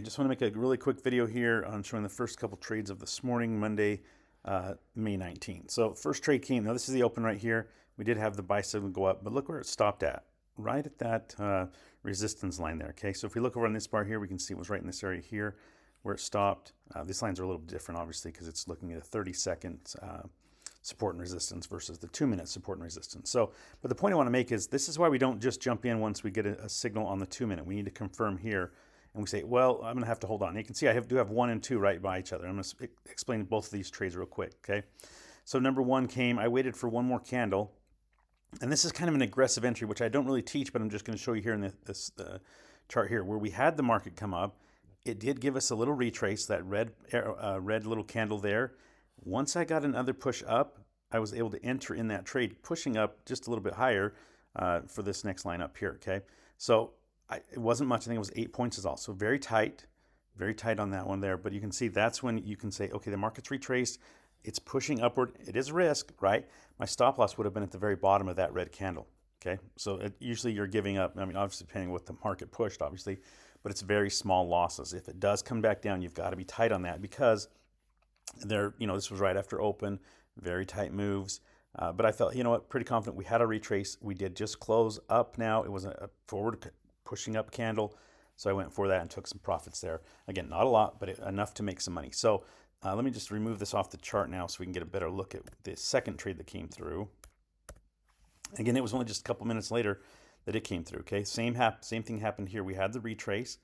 I just want to make a really quick video here on showing the first couple trades of this morning, Monday, May 19th. So first trade came, now this is the open right here. We did have the buy signal go up, but look where it stopped at, right at that resistance line there, okay? So if we look over on this bar here, we can see it was right in this area here where it stopped. These lines are a little different, obviously, because it's looking at a 30-second support and resistance versus the 2-minute support and resistance. So, but the point I want to make is this is why we don't just jump in once we get a signal on the 2-minute. We need to confirm here. And we say, well, I'm going to have to hold on. You can see I do have 1 and 2 right by each other. I'm going to explain both of these trades real quick, okay? So number 1 came, I waited for one more candle. And this is kind of an aggressive entry, which I don't really teach, but I'm just going to show you here in this chart here, where we had the market come up. It did give us a little retrace, that red little candle there. Once I got another push up, I was able to enter in that trade, pushing up just a little bit higher for this next line up here, okay? So it wasn't much. I think it was 8 points is all. So very tight on that one there. But you can see that's when you can say, okay, the market's retraced. It's pushing upward. It is risk, right? My stop loss would have been at the very bottom of that red candle, okay? So usually you're giving up, I mean, obviously depending on what the market pushed, obviously, but it's very small losses. If it does come back down, you've got to be tight on that because this was right after open, very tight moves. But I felt, you know what, pretty confident we had a retrace. We did just close up now. It was a forward pushing up candle. So I went for that and took some profits there. Again, not a lot, but enough to make some money. So let me just remove this off the chart now so we can get a better look at the second trade that came through. Again, it was only just a couple minutes later that it came through, okay? Same thing happened here. We had the retrace.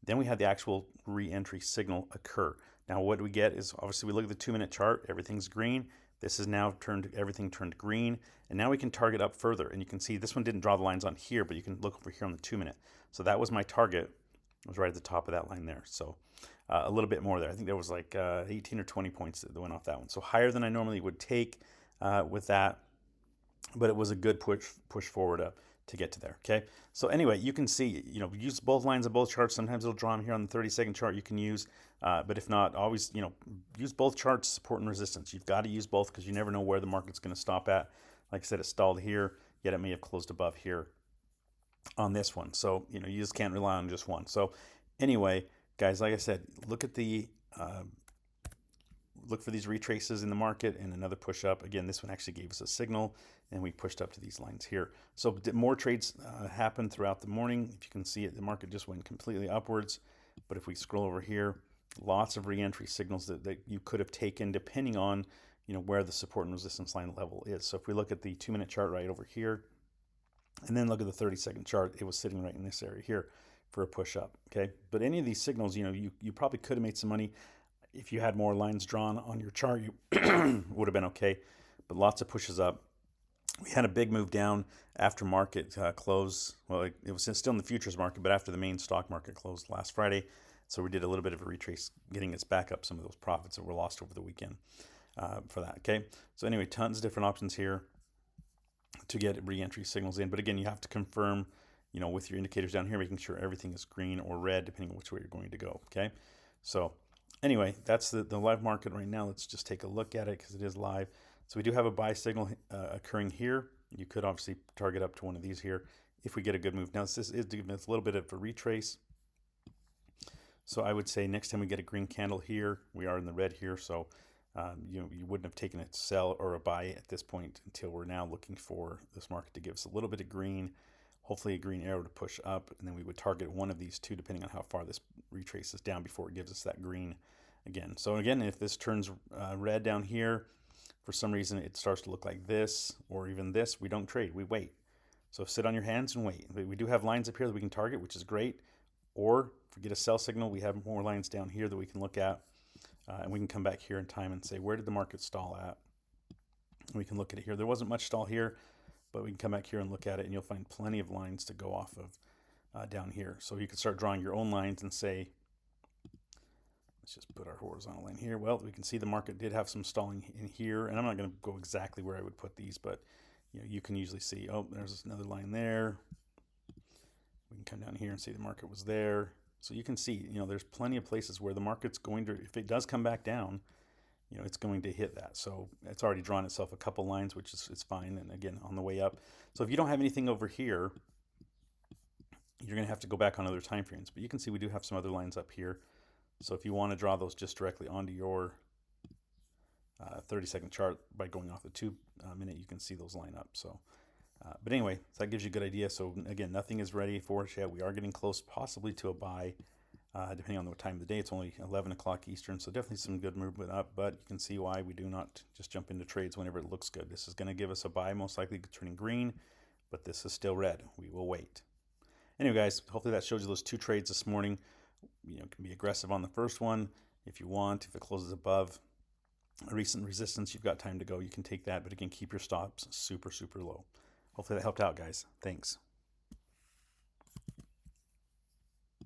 Then we had the actual re-entry signal occur. Now what we get is, obviously we look at the 2-minute chart, everything's green. This is now everything turned green. And now we can target up further. And you can see this one didn't draw the lines on here, but you can look over here on the 2-minute. So that was my target. It was right at the top of that line there. So a little bit more there. I think there was like 18 or 20 points that went off that one. So higher than I normally would take with that. But it was a good push forward up to get to there, okay? So anyway, you can see, use both lines of both charts. Sometimes it'll draw them here on the 30-second chart you can use, but if not, always, use both charts, support and resistance. You've got to use both because you never know where the market's going to stop at. Like I said, it stalled here, yet it may have closed above here on this one. So, you just can't rely on just one. So anyway, guys, like I said, look at look for these retraces in the market and another push up. Again, this one actually gave us a signal and we pushed up to these lines here. So more trades happened throughout the morning. If you can see it, the market just went completely upwards. But if we scroll over here, lots of re-entry signals that you could have taken depending on where the support and resistance line level is. So if we look at the 2-minute chart right over here, and then look at the 30-second chart, it was sitting right in this area here for a push up, okay? But any of these signals, you probably could have made some money. If you had more lines drawn on your chart, you would have been okay. But lots of pushes up. We had a big move down after market close. Well, it was still in the futures market, but after the main stock market closed last Friday. So we did a little bit of a retrace, getting us back up some of those profits that were lost over the weekend for that, okay? So anyway, tons of different options here to get re-entry signals in. But again, you have to confirm, with your indicators down here, making sure everything is green or red, depending on which way you're going to go, okay? So anyway, that's the live market right now. Let's just take a look at it because it is live. So we do have a buy signal occurring here. You could obviously target up to one of these here if we get a good move. Now this is giving us a little bit of a retrace. So I would say next time we get a green candle here, we are in the red here. So you wouldn't have taken a sell or a buy at this point until we're now looking for this market to give us a little bit of green, hopefully a green arrow to push up, and then we would target one of these two depending on how far this retraces down before it gives us that green again. So again, if this turns red down here, for some reason it starts to look like this or even this, we don't trade, we wait. So sit on your hands and wait. We do have lines up here that we can target, which is great. Or if we get a sell signal, we have more lines down here that we can look at. And we can come back here in time and say, where did the market stall at? And we can look at it here. There wasn't much stall here, but we can come back here and look at it, and you'll find plenty of lines to go off of down here. So you can start drawing your own lines and say, let's just put our horizontal line here. Well, we can see the market did have some stalling in here, and I'm not going to go exactly where I would put these, but you can usually see, oh, there's another line there. We can come down here and see the market was there. So you can see, there's plenty of places where the market's going to, if it does come back down, it's going to hit that. So it's already drawn itself a couple lines, which is fine. And again, on the way up. So if you don't have anything over here, you're going to have to go back on other time frames. But you can see we do have some other lines up here. So if you want to draw those just directly onto your 30-second chart by going off the 2-minute, you can see those line up. So, but anyway, so that gives you a good idea. So again, nothing is ready for us yet. We are getting close, possibly to a buy, depending on the time of the day. It's only 11 o'clock Eastern, so definitely some good movement up. But you can see why we do not just jump into trades whenever it looks good. This is going to give us a buy, most likely turning green, but this is still red. We will wait. Anyway, guys, hopefully that shows you those 2 trades this morning. You know, can be aggressive on the first one if you want. If it closes above a recent resistance, you've got time to go. You can take that, but again, keep your stops super, super low. Hopefully that helped out, guys. Thanks.